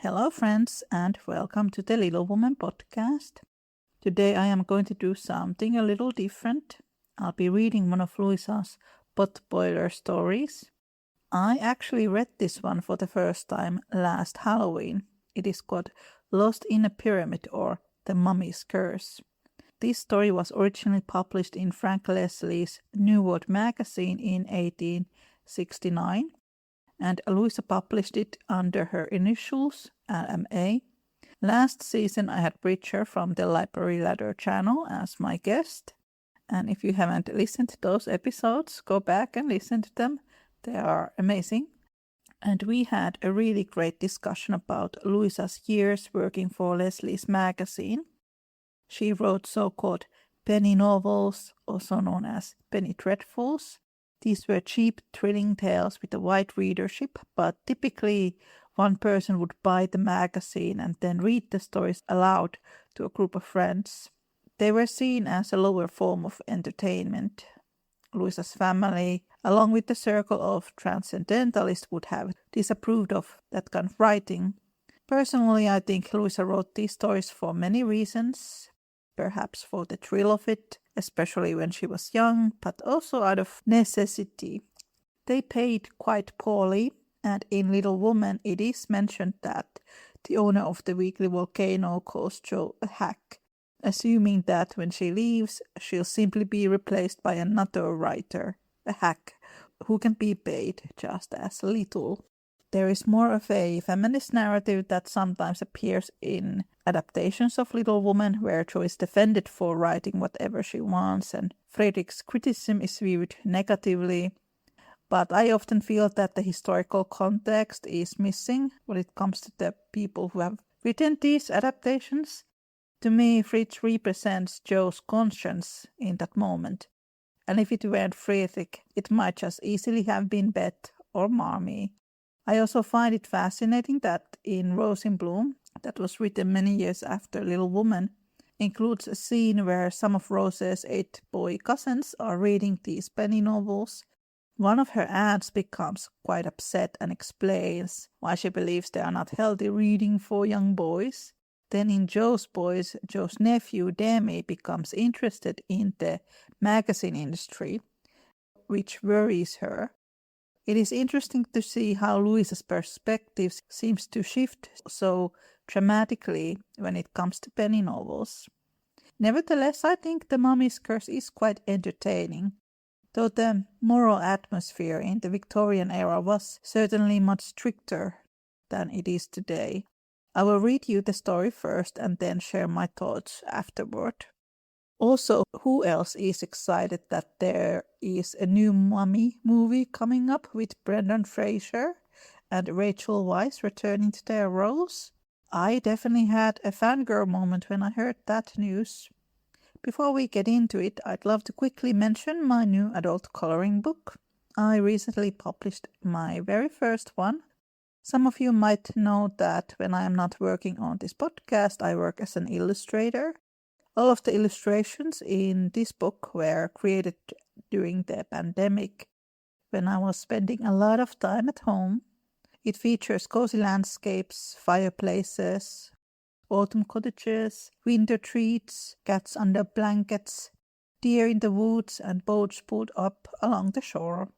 Hello friends and welcome to the Little Woman podcast. Today I am going to do something a little different. I'll be reading one of Louisa's pot boiler stories. I actually read this one for the first time last Halloween. It is called Lost in a Pyramid or The Mummy's Curse. This story was originally published in Frank Leslie's New World magazine in 1869. And Louisa published it under her initials, LMA. Last season I had Bridger from the Library Ladder channel as my guest. And if you haven't listened to those episodes, go back and listen to them. They are amazing. And we had a really great discussion about Louisa's years working for Leslie's magazine. She wrote so-called penny novels, also known as penny dreadfuls. These were cheap, thrilling tales with a wide readership, but typically one person would buy the magazine and then read the stories aloud to a group of friends. They were seen as a lower form of entertainment. Louisa's family, along with the circle of transcendentalists, would have disapproved of that kind of writing. Personally, I think Louisa wrote these stories for many reasons. Perhaps for the thrill of it, especially when she was young, but also out of necessity. They paid quite poorly, and in Little Woman it is mentioned that the owner of the Weekly Volcano calls Jo a hack, assuming that when she leaves, she'll simply be replaced by another writer, a hack, who can be paid just as little. There is more of a feminist narrative that sometimes appears in adaptations of Little Woman, where Jo is defended for writing whatever she wants, and Frederick's criticism is viewed negatively. But I often feel that the historical context is missing when it comes to the people who have written these adaptations. To me, Fritz represents Jo's conscience in that moment. And if it weren't Friedrich, it might just easily have been Beth or Marmee. I also find it fascinating that in Rose in Bloom, that was written many years after Little Woman, includes a scene where some of Rose's 8 boy cousins are reading these penny novels. One of her aunts becomes quite upset and explains why she believes they are not healthy reading for young boys. Then in Jo's Boys, Jo's nephew Demi becomes interested in the magazine industry, which worries her. It is interesting to see how Louisa's perspective seems to shift so dramatically when it comes to penny novels. Nevertheless, I think The Mummy's Curse is quite entertaining, though the moral atmosphere in the Victorian era was certainly much stricter than it is today. I will read you the story first and then share my thoughts afterward. Also, who else is excited that there is a new Mummy movie coming up with Brendan Fraser and Rachel Weisz returning to their roles? I definitely had a fangirl moment when I heard that news. Before we get into it, I'd love to quickly mention my new adult coloring book. I recently published my very first one. Some of you might know that when I am not working on this podcast, I work as an illustrator. All of the illustrations in this book were created during the pandemic, when I was spending a lot of time at home. It features cozy landscapes, fireplaces, autumn cottages, winter treats, cats under blankets, deer in the woods, and boats pulled up along the shore.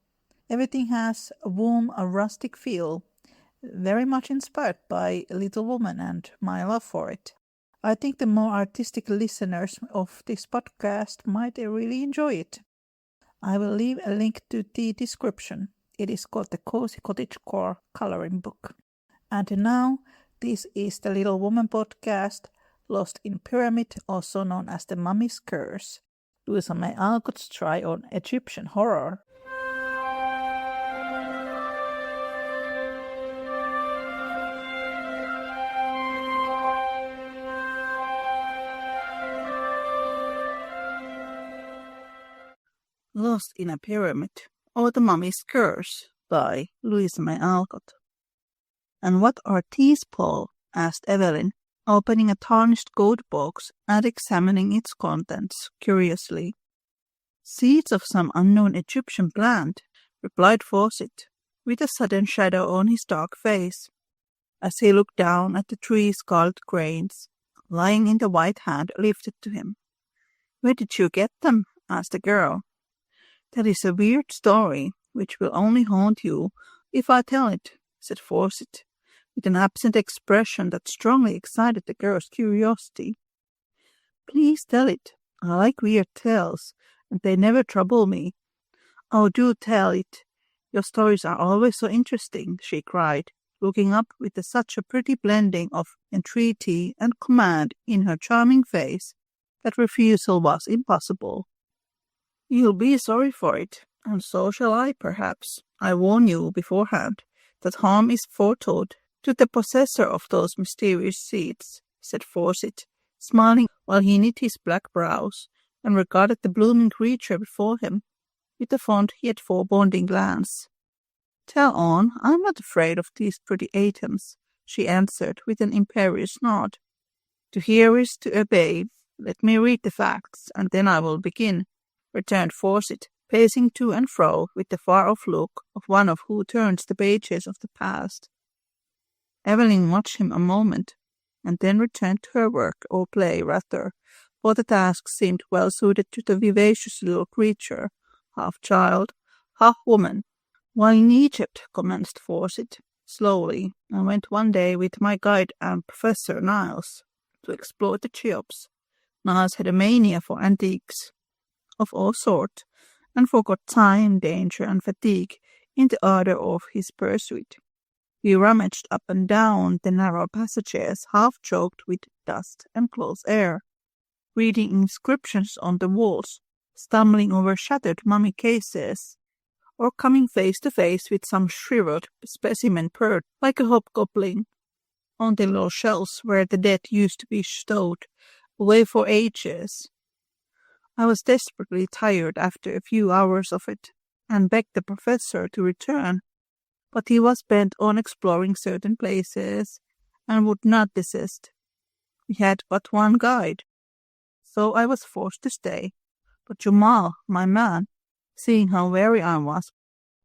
Everything has a warm, rustic feel, very much inspired by Little Woman and my love for it. I think the more artistic listeners of this podcast might really enjoy it. I will leave a link to the description. It is called the Cozy Cottagecore Coloring Book. And now, this is the Little Woman podcast, Lost in Pyramid, also known as The Mummy's Curse, Louisa May Alcott's try on Egyptian horror. Lost in a Pyramid, or The Mummy's Curse, by Louisa May Alcott. "And what are these, Paul?" asked Evelyn, opening a tarnished gold box and examining its contents curiously. "Seeds of some unknown Egyptian plant," replied Fawcett, with a sudden shadow on his dark face. as he looked down at the 3 scarlet grains lying in the white hand lifted to him. "Where did you get them?" asked the girl. "That is a weird story, which will only haunt you if I tell it," said Fawcett, with an absent expression that strongly excited the girl's curiosity. "Please tell it. I like weird tales, and they never trouble me." "Oh, do tell it. Your stories are always so interesting," she cried, looking up with such a pretty blending of entreaty and command in her charming face that refusal was impossible. "You'll be sorry for it, and so shall I, perhaps. I warn you beforehand that harm is foretold to the possessor of those mysterious seeds," said Fawcett, smiling while he knit his black brows and regarded the blooming creature before him with a fond yet foreboding glance. "Tell on, I'm not afraid of these pretty atoms," she answered with an imperious nod. "To hear is to obey. Let me read the facts, and then I will begin," returned Fawcett, pacing to and fro with the far-off look of one who turns the pages of the past. Evelyn watched him a moment, and then returned to her work, or play rather, for the task seemed well suited to the vivacious little creature, half child, half woman. "While in Egypt," commenced Fawcett slowly, "I went one day with my guide and Professor Niles to explore the Cheops. Niles had a mania for antiques of all sorts, and forgot time, danger, and fatigue in the ardor of his pursuit. We rummaged up and down the narrow passages half choked with dust and close air, reading inscriptions on the walls, stumbling over shattered mummy cases, or coming face to face with some shriveled specimen perched like a hobgoblin on the little shelves where the dead used to be stowed away for ages. I was desperately tired after a few hours of it, and begged the professor to return, but he was bent on exploring certain places, and would not desist. We had but one guide, so I was forced to stay, but Jamal, my man, seeing how weary I was,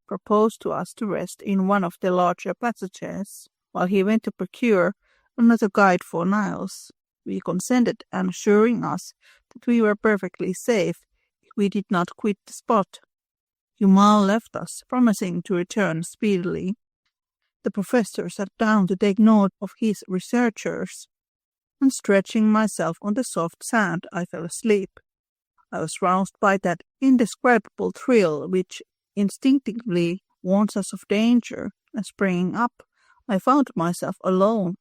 proposed to us to rest in one of the larger passages, while he went to procure another guide for Niles. We consented, and assuring us that we were perfectly safe if we did not quit the spot, Jamal left us, promising to return speedily. The professor sat down to take note of his researches, and stretching myself on the soft sand, I fell asleep. I was roused by that indescribable thrill which instinctively warns us of danger, and springing up, I found myself alone.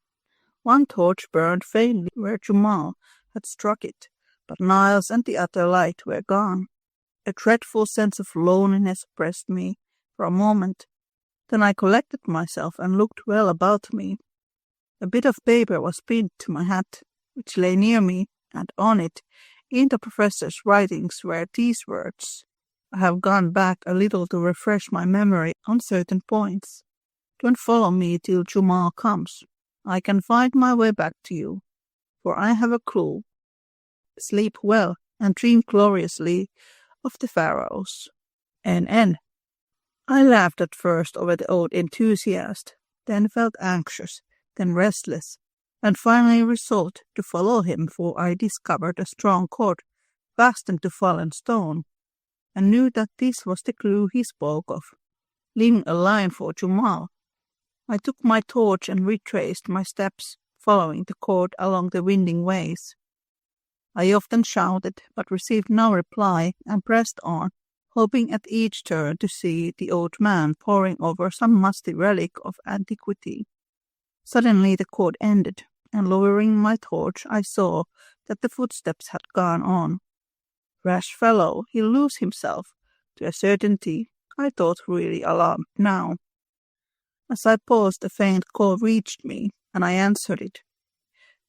One torch burned faintly where Jamal had struck it, but Niles and the other light were gone. A dreadful sense of loneliness oppressed me for a moment. Then I collected myself and looked well about me. A bit of paper was pinned to my hat, which lay near me, and on it, in the professor's writings, were these words. I have gone back a little to refresh my memory on certain points. Don't follow me till Jamal comes. I can find my way back to you, for I have a clue. Sleep well, and dream gloriously of the pharaohs. N.N. I laughed at first over the old enthusiast, then felt anxious, then restless, and finally resolved to follow him, for I discovered a strong cord fastened to fallen stone, and knew that this was the clue he spoke of, leaving a line for Jamal. I took my torch and retraced my steps, following the cord along the winding ways. I often shouted, but received no reply, and pressed on, hoping at each turn to see the old man poring over some musty relic of antiquity. Suddenly the cord ended, and lowering my torch, I saw that the footsteps had gone on. Rash fellow, he'll lose himself. To a certainty, I thought, really alarmed now. As I paused, a faint call reached me, and I answered it.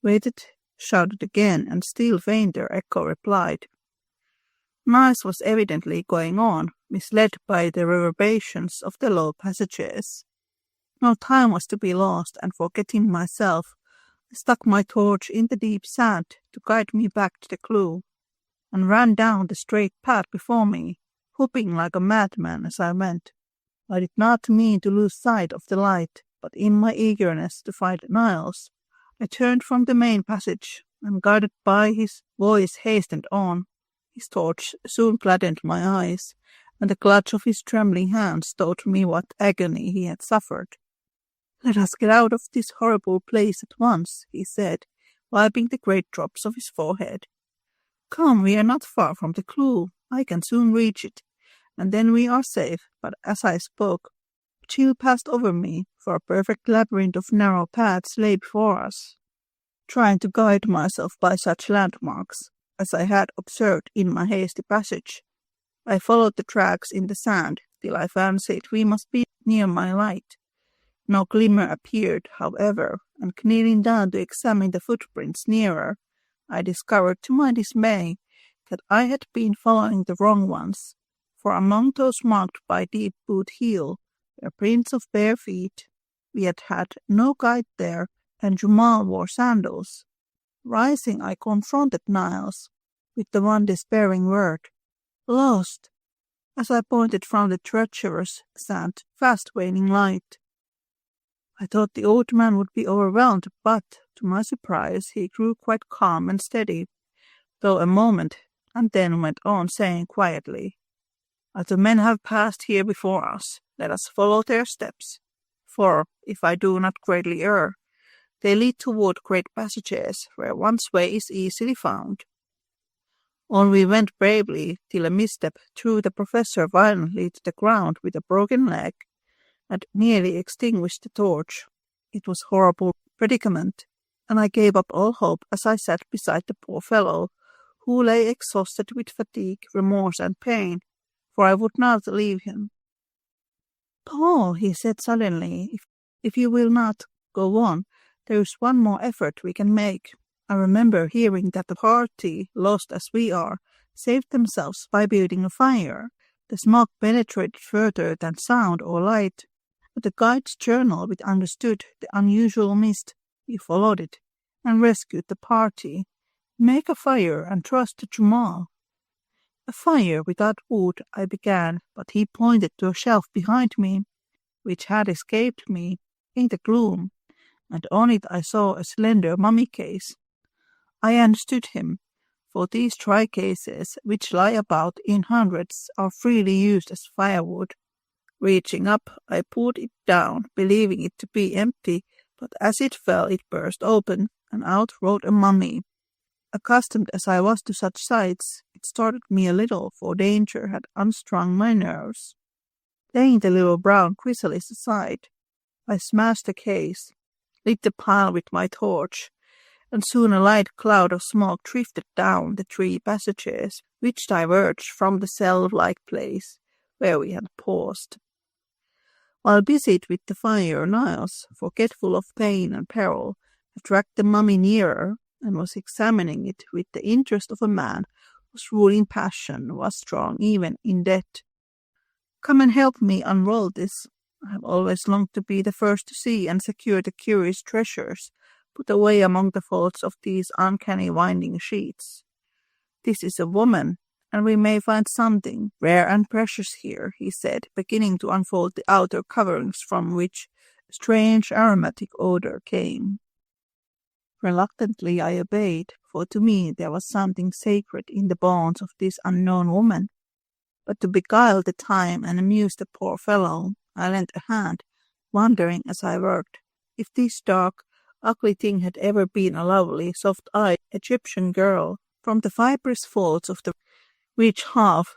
Waited, shouted again, and still fainter echo replied. Niles was evidently going on, misled by the reverberations of the low passages. No time was to be lost, and forgetting myself, I stuck my torch in the deep sand to guide me back to the clue, and ran down the straight path before me, whooping like a madman as I went. I did not mean to lose sight of the light, but in my eagerness to find Niles, I turned from the main passage and, guided by his voice, hastened on. His torch soon gladdened my eyes, and the clutch of his trembling hands told me what agony he had suffered. "Let us get out of this horrible place at once," he said, wiping the great drops of his forehead. "Come, we are not far from the clue. I can soon reach it, and then we are safe." But as I spoke, a chill passed over me, for a perfect labyrinth of narrow paths lay before us. Trying to guide myself by such landmarks as I had observed in my hasty passage, I followed the tracks in the sand till I fancied we must be near my light. No glimmer appeared, however, and kneeling down to examine the footprints nearer, I discovered to my dismay that I had been following the wrong ones, for among those marked by deep boot heel were prints of bare feet. We had had no guide there, and Jamal wore sandals. Rising, I confronted Niles with the one despairing word, "Lost," as I pointed from the treacherous sand, fast waning light. I thought the old man would be overwhelmed, but, to my surprise, he grew quite calm and steady, though a moment, and then went on, saying quietly, "Other men have passed here before us. Let us follow their steps, for, if I do not greatly err, they lead toward great passages where one's way is easily found." On we went bravely, till a misstep threw the professor violently to the ground with a broken leg, and nearly extinguished the torch. It was a horrible predicament, and I gave up all hope as I sat beside the poor fellow, who lay exhausted with fatigue, remorse, and pain, for I would not leave him. "Paul," he said suddenly, if you will not go on, there is one more effort we can make. I remember hearing that the party, lost as we are, saved themselves by building a fire. The smoke penetrated further than sound or light. But the guide's journal, which understood the unusual mist, he followed it, and rescued the party. Make a fire and trust to Jamal. "A fire without wood," I began, but he pointed to a shelf behind me, which had escaped me in the gloom, and on it I saw a slender mummy case. I understood him, for these dry cases, which lie about in hundreds, are freely used as firewood. Reaching up, I pulled it down, believing it to be empty, but as it fell it burst open, and out rolled a mummy. Accustomed as I was to such sights, it startled me a little, for danger had unstrung my nerves. Laying the little brown chrysalis aside, I smashed the case, lit the pile with my torch, and soon a light cloud of smoke drifted down the 3 passages which diverged from the cell-like place where we had paused. While busied with the fire, Niles, forgetful of pain and peril, had dragged the mummy nearer and was examining it with the interest of a man whose ruling passion was strong even in death. "Come and help me unroll this. I have always longed to be the first to see and secure the curious treasures put away among the folds of these uncanny winding sheets. This is a woman, and we may find something rare and precious here," he said, beginning to unfold the outer coverings from which a strange aromatic odor came. Reluctantly I obeyed, for to me there was something sacred in the bones of this unknown woman. But to beguile the time and amuse the poor fellow, I lent a hand, wondering as I worked if this dark, ugly thing had ever been a lovely, soft-eyed Egyptian girl from the fibrous folds of the which half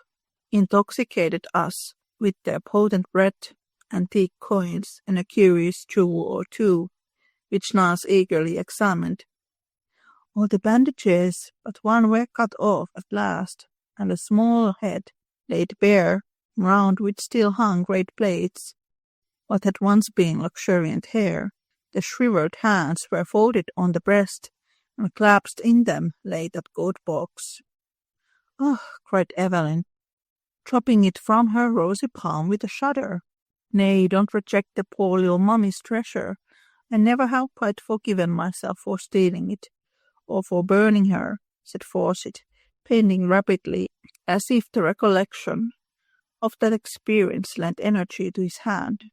intoxicated us with their potent breath, antique coins, and a curious jewel or two, which Niles eagerly examined. All the bandages but one were cut off at last, and a small head laid bare, round which still hung great plaits. What had once been luxuriant hair, the shriveled hands were folded on the breast, and clasped in them lay that gold box. "Oh," cried Evelyn, dropping it from her rosy palm with a shudder. "Nay, don't reject the poor little mummy's treasure. I never have quite forgiven myself for stealing it, or for burning her," said Fawcett, penning rapidly, as if the recollection of that experience lent energy to his hand.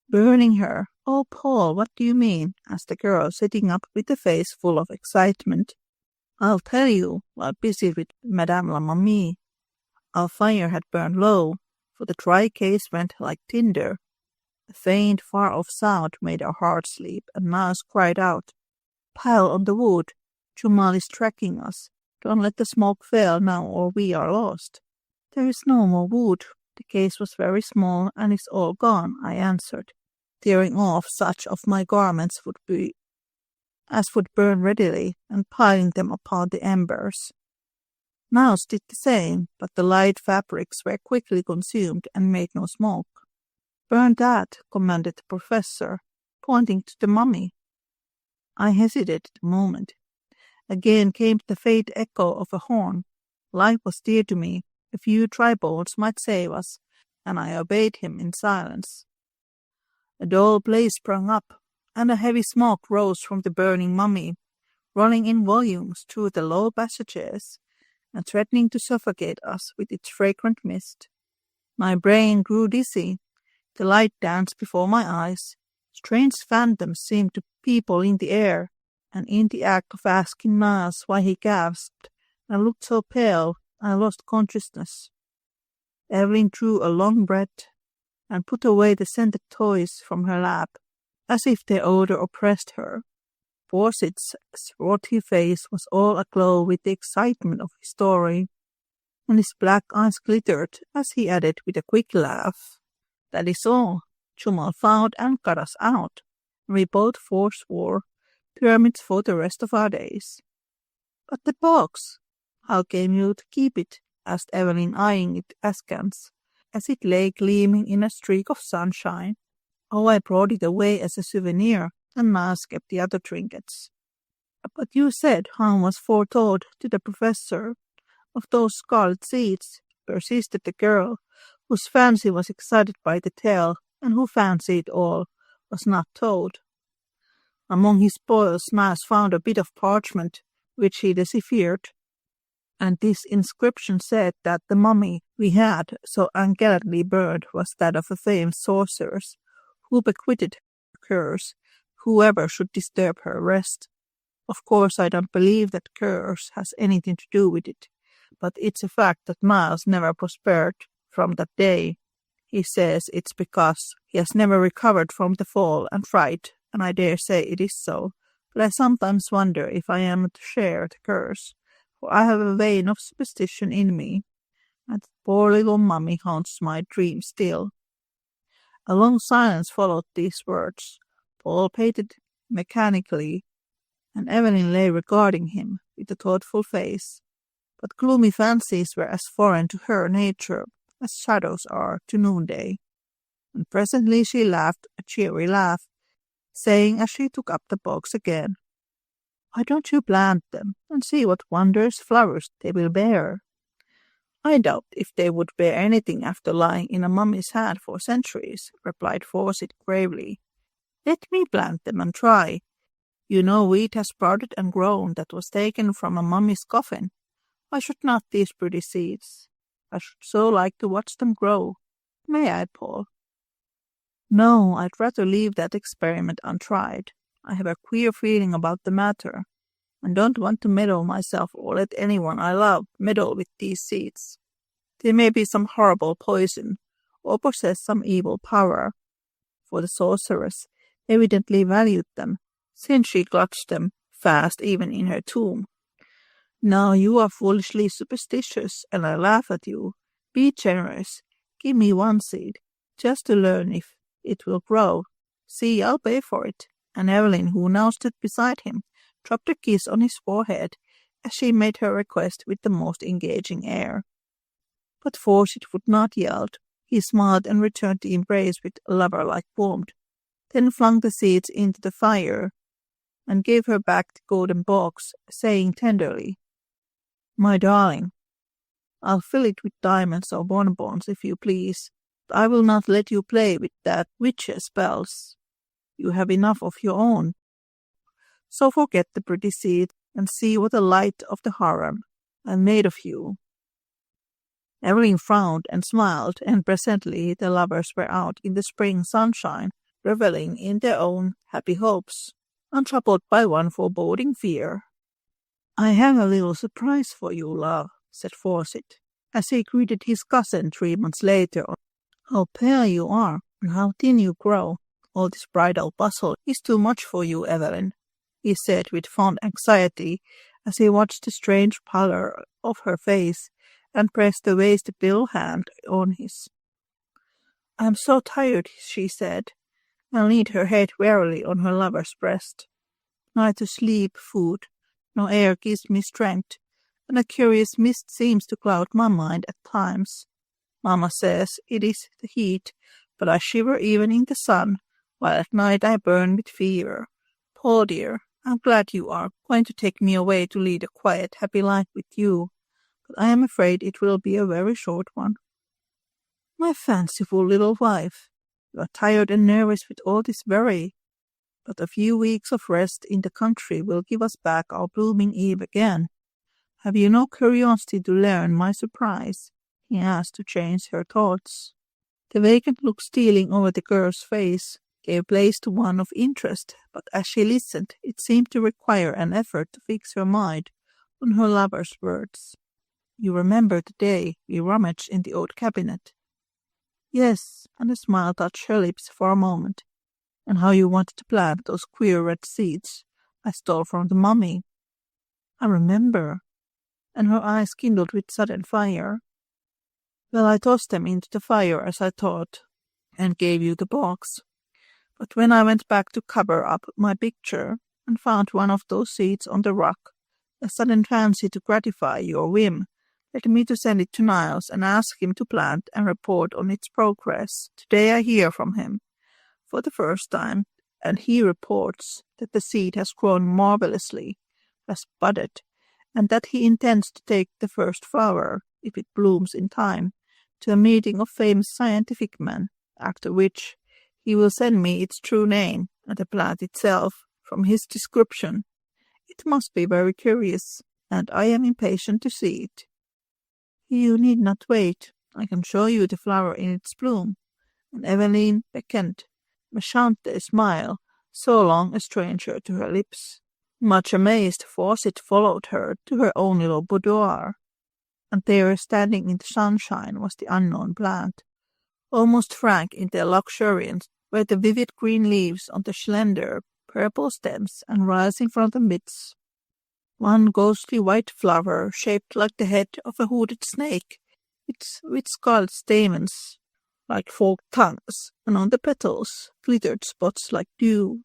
"Burning her? "Oh, Paul, what do you mean?" asked the girl, sitting up with a face full of excitement. "I'll tell you, while busy with Madame la Mamie. Our fire had burned low, for the dry case went like tinder. A faint, far-off sound made our hearts leap, and Miles cried out, 'Pile on the wood! Jumal is tracking us. Don't let the smoke fail now, or we are lost.' 'There is no more wood. The case was very small, and is all gone,' I answered, tearing off such of my garments as would burn readily, and piling them upon the embers. Miles did the same, but the light fabrics were quickly consumed and made no smoke. 'Burn that,' commanded the professor, pointing to the mummy. I hesitated a moment. Again came the faint echo of a horn. Life was dear to me. A few dry bones might save us, and I obeyed him in silence. A dull blaze sprang up, and a heavy smoke rose from the burning mummy, running in volumes through the low passages, and threatening to suffocate us with its fragrant mist. My brain grew dizzy. The light danced before my eyes. Strange phantoms seemed to people in the air, and in the act of asking Miles why he gasped and looked so pale, I lost consciousness. Evelyn drew a long breath and put away the scented toys from her lap, as if their odor oppressed her. Fawcett's swarthy face was all aglow with the excitement of his story, and his black eyes glittered as he added with a quick laugh, "That is all. Jumal found and got us out, and we both forswore pyramids for the rest of our days." "But the box? How came you to keep it?" asked Evelyn, eyeing it askance, as it lay gleaming in a streak of sunshine. "Oh, I brought it away as a souvenir, and Miles kept the other trinkets." "But you said harm was foretold to the professor of those scarlet seeds," persisted the girl, whose fancy was excited by the tale, and who fancied all was not told. "Among his spoils Miles found a bit of parchment, which he deciphered, and this inscription said that the mummy we had so ungallantly burned was that of a famous sorceress, who bequeathed her curse whoever should disturb her rest. Of course, I don't believe that curse has anything to do with it, but it's a fact that Miles never prospered from that day. He says it's because he has never recovered from the fall and fright, and I dare say it is so, but I sometimes wonder if I am to share the curse, for I have a vein of superstition in me, and the poor little mummy haunts my dreams still." A long silence followed these words. Paul painted mechanically, and Evelyn lay regarding him with a thoughtful face. But gloomy fancies were as foreign to her nature as shadows are to noonday, and presently she laughed a cheery laugh, saying as she took up the box again, "Why don't you plant them, and see what wondrous flowers they will bear?" "I doubt if they would bear anything after lying in a mummy's hand for centuries," replied Fawcett gravely. "Let me plant them and try. You know wheat has sprouted and grown that was taken from a mummy's coffin. Why should not these pretty seeds? I should so like to watch them grow. May I, Paul?" "No, I'd rather leave that experiment untried. I have a queer feeling about the matter, and don't want to meddle myself or let anyone I love meddle with these seeds. They may be some horrible poison, or possess some evil power, for the sorceress evidently valued them, since she clutched them fast even in her tomb. Now you are foolishly superstitious, and I laugh at you. Be generous. Give me one seed, just to learn if it will grow. See, I'll pay for it." And Evelyn, who now stood beside him, dropped a kiss on his forehead as she made her request with the most engaging air. But Fawcett would not yield. He smiled and returned the embrace with lover-like warmth, then flung the seeds into the fire and gave her back the golden box, saying tenderly, "My darling, I'll fill it with diamonds or bonbons if you please, but I will not let you play with that witch's spells. You have enough of your own. So forget the pretty seed and see what a light of the harem I made of you." Evelyn frowned and smiled, and presently the lovers were out in the spring sunshine, reveling in their own happy hopes, untroubled by one foreboding fear. "I have a little surprise for you, love," said Fawcett, as he greeted his cousin 3 months later. "How pale you are, and how thin you grow. All this bridal bustle is too much for you, Evelyn," he said with fond anxiety as he watched the strange pallor of her face and pressed the waist-bill hand on his. "I am so tired," she said, and leaned her head wearily on her lover's breast. "Neither sleep, food, nor air gives me strength, and a curious mist seems to cloud my mind at times. Mamma says it is the heat, but I shiver even in the sun, while at night I burn with fever. Paul dear, I'm glad you are going to take me away to lead a quiet, happy life with you, but I am afraid it will be a very short one." "My fanciful little wife, you are tired and nervous with all this worry, but a few weeks of rest in the country will give us back our blooming Eve again. Have you no curiosity to learn my surprise?" he asked to change her thoughts. The vacant look stealing over the girl's face gave place to one of interest, but as she listened, it seemed to require an effort to fix her mind on her lover's words. "You remember the day we rummaged in the old cabinet?" "Yes," and a smile touched her lips for a moment. "And how you wanted to plant those queer red seeds I stole from the mummy?" "I remember," and her eyes kindled with sudden fire. "Well, I tossed them into the fire as I thought, and gave you the box. But when I went back to cover up my picture and found one of those seeds on the rock, a sudden fancy to gratify your whim led me to send it to Niles and ask him to plant and report on its progress. Today I hear from him for the first time, and he reports that the seed has grown marvelously, has budded, and that he intends to take the first flower, if it blooms in time, to a meeting of famous scientific men, after which he will send me its true name and the plant itself. From his description, it must be very curious, and I am impatient to see it." "You need not wait. I can show you the flower in its bloom," and Evelyn beckoned, a Meshante smile so long a stranger to her lips. Much amazed, Fawcett followed her to her own little boudoir, and there, standing in the sunshine, was the unknown plant. Almost frank in their luxuriance were the vivid green leaves on the slender purple stems, and rising from the midst, one ghostly white flower shaped like the head of a hooded snake, with scarlet stamens like forked tongues, and on the petals glittered spots like dew.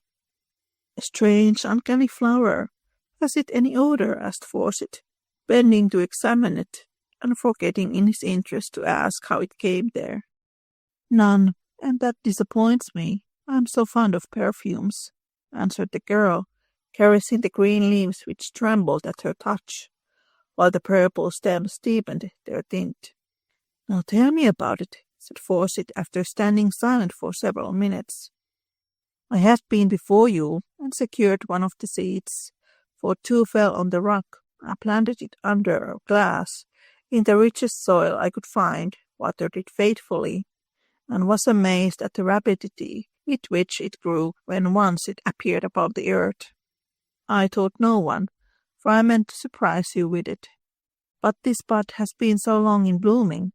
"A strange, uncanny flower. Has it any odor?" asked Fawcett, bending to examine it, and forgetting in his interest to ask how it came there. "None, and that disappoints me. I am so fond of perfumes," answered the girl, caressing the green leaves which trembled at her touch, while the purple stems deepened their tint. "Now tell me about it," said Fawcett after standing silent for several minutes. "I have been before you and secured one of the seeds, for 2 fell on the rock. I planted it under glass in the richest soil I could find, watered it faithfully, and was amazed at the rapidity with which it grew when once it appeared above the earth. I told no one, for I meant to surprise you with it. But this bud has been so long in blooming,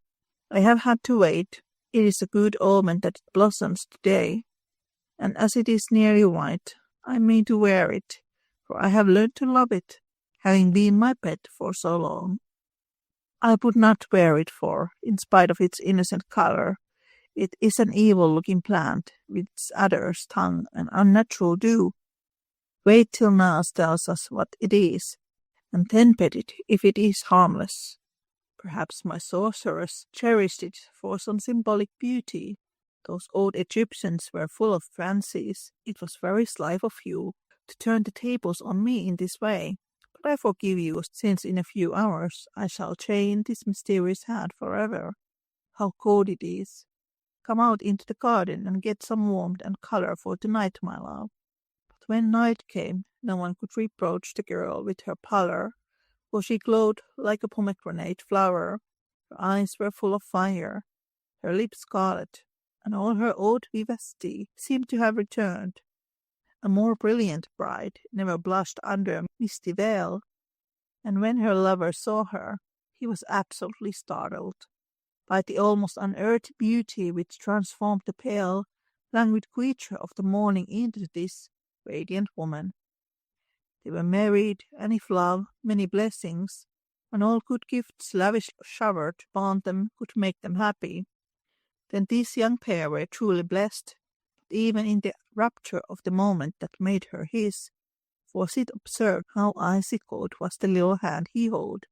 I have had to wait. It is a good omen that it blossoms today, and as it is nearly white, I mean to wear it, for I have learned to love it, having been my pet for so long. I would not wear it, for, in spite of its innocent color, it is an evil-looking plant, with its adder's tongue and unnatural dew. Wait till Niles tells us what it is, and then pet it if it is harmless. Perhaps my sorceress cherished it for some symbolic beauty. Those old Egyptians were full of fancies. It was very sly of you to turn the tables on me in this way, but I forgive you, since in a few hours I shall chain this mysterious hat forever. How cold it is! Come out into the garden and get some warmth and color for tonight, my love." But when night came, no one could reproach the girl with her pallor, for she glowed like a pomegranate flower. Her eyes were full of fire, her lips scarlet, and all her old vivacity seemed to have returned. A more brilliant bride never blushed under a misty veil, and when her lover saw her, he was absolutely startled by the almost unearthly beauty which transformed the pale, languid creature of the morning into this radiant woman. They were married, and if love, many blessings, and all good gifts lavish showered upon them could make them happy, then this young pair were truly blessed. But even in the rapture of the moment that made her his, for Sid observed how icy cold was the little hand he held,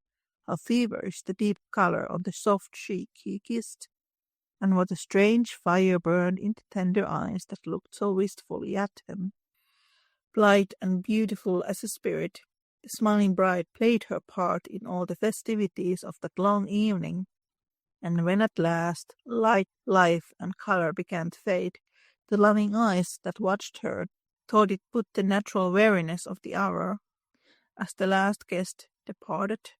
how feverish the deep color on the soft cheek he kissed, and what a strange fire burned in the tender eyes that looked so wistfully at him. Blithe and beautiful as a spirit, the smiling bride played her part in all the festivities of that long evening, and when at last light, life, and color began to fade, the loving eyes that watched her thought it put the natural weariness of the hour. As the last guest departed,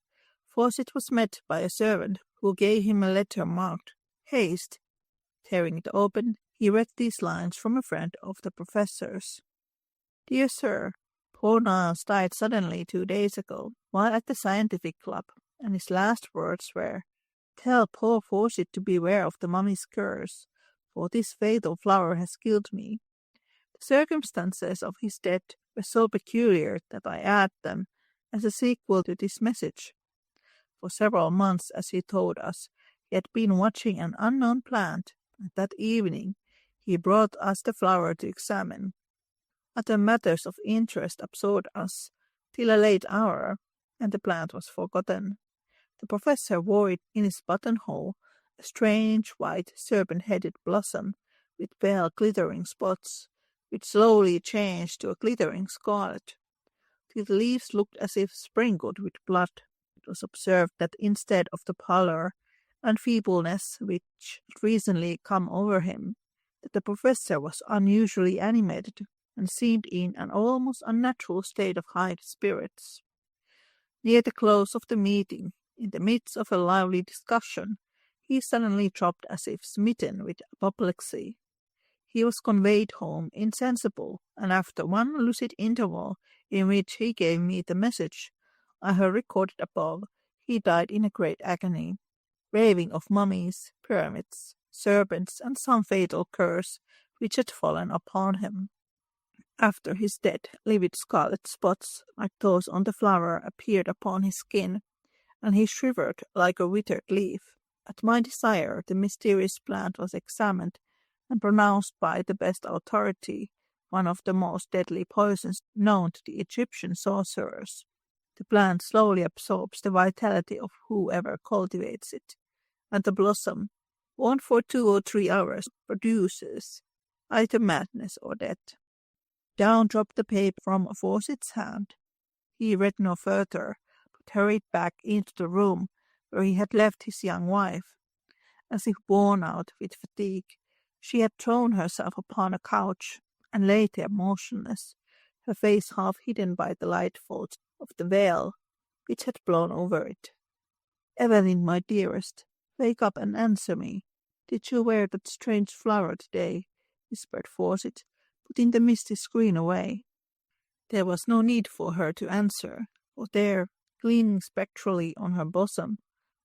Fawcett was met by a servant who gave him a letter marked "Haste." Tearing it open, he read these lines from a friend of the professor's. "Dear Sir, poor Niles died suddenly 2 days ago, while at the scientific club, and his last words were, 'Tell poor Fawcett to beware of the mummy's curse, for this fatal flower has killed me.' The circumstances of his death were so peculiar that I add them as a sequel to this message. For several months, as he told us, he had been watching an unknown plant, and that evening he brought us the flower to examine. Other matters of interest absorbed us till a late hour, and the plant was forgotten. The professor wore it in his buttonhole, a strange white serpent-headed blossom with pale glittering spots, which slowly changed to a glittering scarlet, till the leaves looked as if sprinkled with blood. It was observed that instead of the pallor and feebleness which had recently come over him, that the professor was unusually animated and seemed in an almost unnatural state of high spirits. Near the close of the meeting, in the midst of a lively discussion, he suddenly dropped as if smitten with apoplexy. He was conveyed home insensible, and after one lucid interval in which he gave me the message I have recorded above, he died in a great agony, raving of mummies, pyramids, serpents, and some fatal curse which had fallen upon him. After his death, livid scarlet spots, like those on the flower, appeared upon his skin, and he shivered like a withered leaf. At my desire, the mysterious plant was examined, and pronounced by the best authority one of the most deadly poisons known to the Egyptian sorcerers. The plant slowly absorbs the vitality of whoever cultivates it, and the blossom, worn for 2 or 3 hours, produces either madness or death. Down dropped the paper from Fawcett's hand. He read no further, but hurried back into the room where he had left his young wife. As if worn out with fatigue, she had thrown herself upon a couch and lay there motionless, her face half hidden by the light folds of the veil which had blown over it. "Evelyn, my dearest, wake up and answer me. Did you wear that strange flower today?" whispered Fawcett, putting the misty screen away. There was no need for her to answer, for there, gleaming spectrally on her bosom,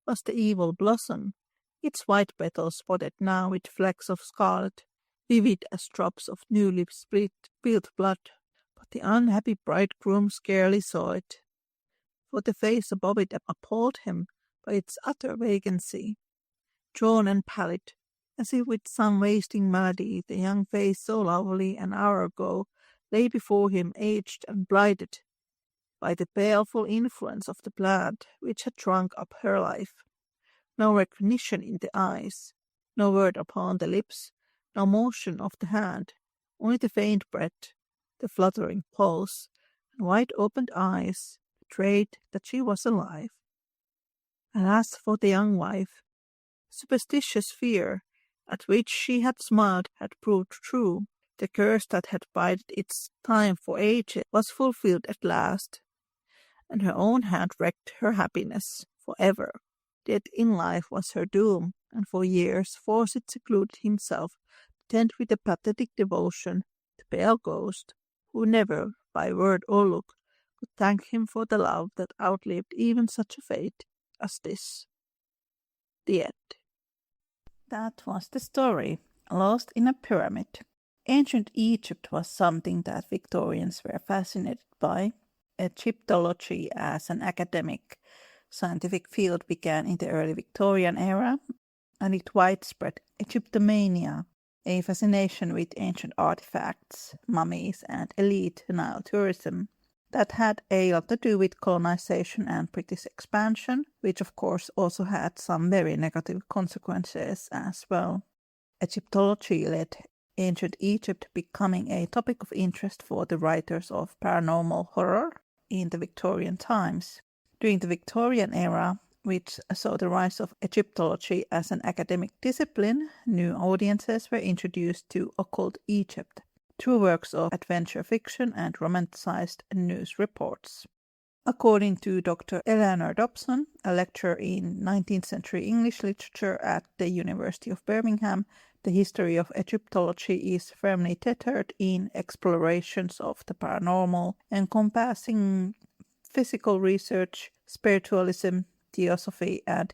was the evil blossom, its white petals spotted now with flecks of scarlet, vivid as drops of newly spilled blood. But the unhappy bridegroom scarcely saw it, for the face above it appalled him by its utter vacancy. Drawn and pallid, as if with some wasting malady, the young face so lovely an hour ago lay before him aged and blighted by the baleful influence of the plant which had drunk up her life. No recognition in the eyes, no word upon the lips, no motion of the hand, only the faint breath, the fluttering pulse, and wide-opened eyes betrayed that she was alive. Alas for the young wife! Superstitious fear, at which she had smiled, had proved true. The curse that had bided its time for ages was fulfilled at last, and her own hand wrecked her happiness for ever. Death in life was her doom, and for years Fawcett secluded himself content with a pathetic devotion to pale ghost, who never, by word or look, could thank him for the love that outlived even such a fate as this. The end. That was the story, Lost in a Pyramid. Ancient Egypt was something that Victorians were fascinated by. Egyptology as an academic scientific field began in the early Victorian era, and its widespread Egyptomania, a fascination with ancient artifacts, mummies, and elite Nile tourism, that had a lot to do with colonization and British expansion, which of course also had some very negative consequences as well. Egyptology led ancient Egypt becoming a topic of interest for the writers of paranormal horror in the Victorian times. During the Victorian era, which saw the rise of Egyptology as an academic discipline, new audiences were introduced to occult Egypt through works of adventure fiction and romanticized news reports. According to Dr. Eleanor Dobson, a lecturer in 19th century English literature at the University of Birmingham, the history of Egyptology is firmly tethered in explorations of the paranormal, encompassing physical research, spiritualism, theosophy, and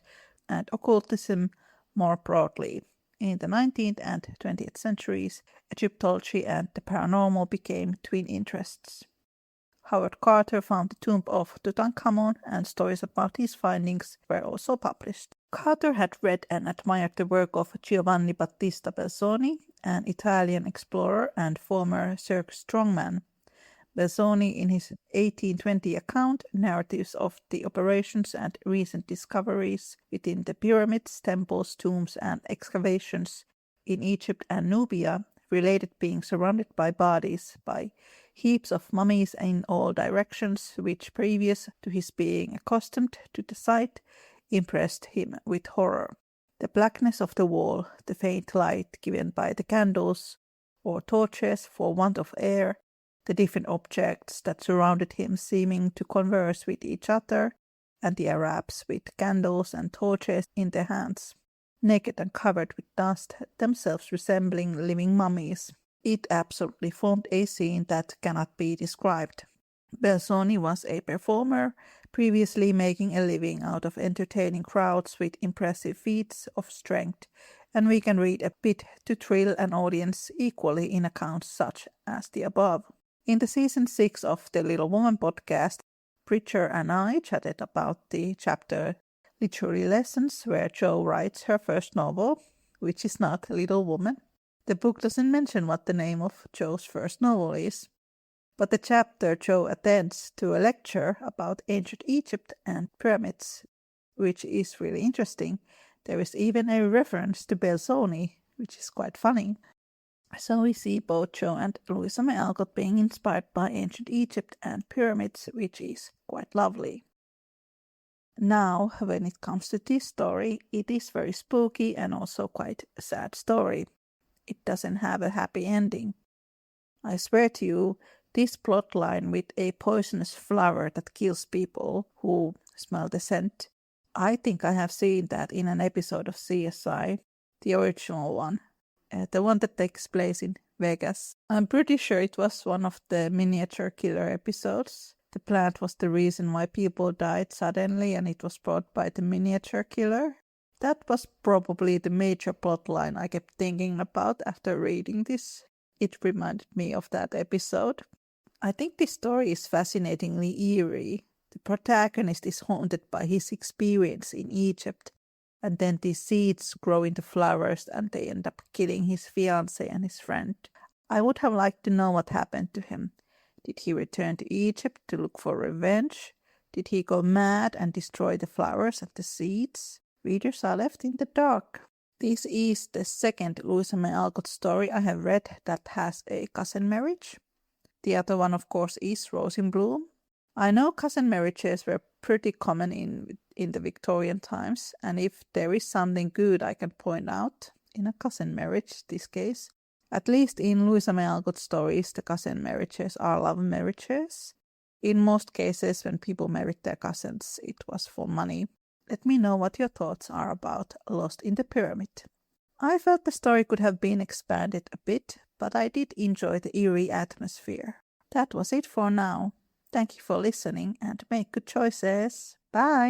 occultism more broadly. In the 19th and 20th centuries, Egyptology and the paranormal became twin interests. Howard Carter found the tomb of Tutankhamun, and stories about his findings were also published. Carter had read and admired the work of Giovanni Battista Belzoni, an Italian explorer and former circus strongman. Belzoni, in his 1820 account, narratives of the operations and recent discoveries within the pyramids, temples, tombs, and excavations in Egypt and Nubia, related being surrounded by bodies, by heaps of mummies in all directions, which, previous to his being accustomed to the sight, impressed him with horror. The blackness of the wall, the faint light given by the candles or torches for want of air, the different objects that surrounded him seeming to converse with each other, and the Arabs with candles and torches in their hands, naked and covered with dust, themselves resembling living mummies. It absolutely formed a scene that cannot be described. Belzoni was a performer, previously making a living out of entertaining crowds with impressive feats of strength, and we can read a bit to thrill an audience equally in accounts such as the above. In the season 6 of the Little Woman podcast, Pritchard and I chatted about the chapter Literary Lessons, where Jo writes her first novel, which is not Little Woman. The book doesn't mention what the name of Jo's first novel is, but the chapter Jo attends to a lecture about ancient Egypt and pyramids, which is really interesting. There is even a reference to Belzoni, which is quite funny. So we see both Jo and Louisa May Alcott being inspired by ancient Egypt and pyramids, which is quite lovely. Now, when it comes to this story, it is very spooky and also quite a sad story. It doesn't have a happy ending. I swear to you, this plotline with a poisonous flower that kills people who smell the scent, I think I have seen that in an episode of CSI, the original one. The one that takes place in Vegas. I'm pretty sure it was one of the miniature killer episodes. The plant was the reason why people died suddenly, and it was brought by the miniature killer. That was probably the major plotline I kept thinking about after reading this. It reminded me of that episode. I think this story is fascinatingly eerie. The protagonist is haunted by his experience in Egypt, and then these seeds grow into flowers and they end up killing his fiancée and his friend. I would have liked to know what happened to him. Did he return to Egypt to look for revenge? Did he go mad and destroy the flowers and the seeds? Readers are left in the dark. This is the second Louisa May Alcott story I have read that has a cousin marriage. The other one, of course, is Rose in Bloom. I know cousin marriages were pretty common in the Victorian times, and if there is something good I can point out in a cousin marriage, this case, at least in Louisa May Alcott stories, the cousin marriages are love marriages. In most cases, when people married their cousins, it was for money. Let me know what your thoughts are about Lost in the Pyramid. I felt the story could have been expanded a bit, but I did enjoy the eerie atmosphere. That was it for now. Thank you for listening and make good choices. Bye!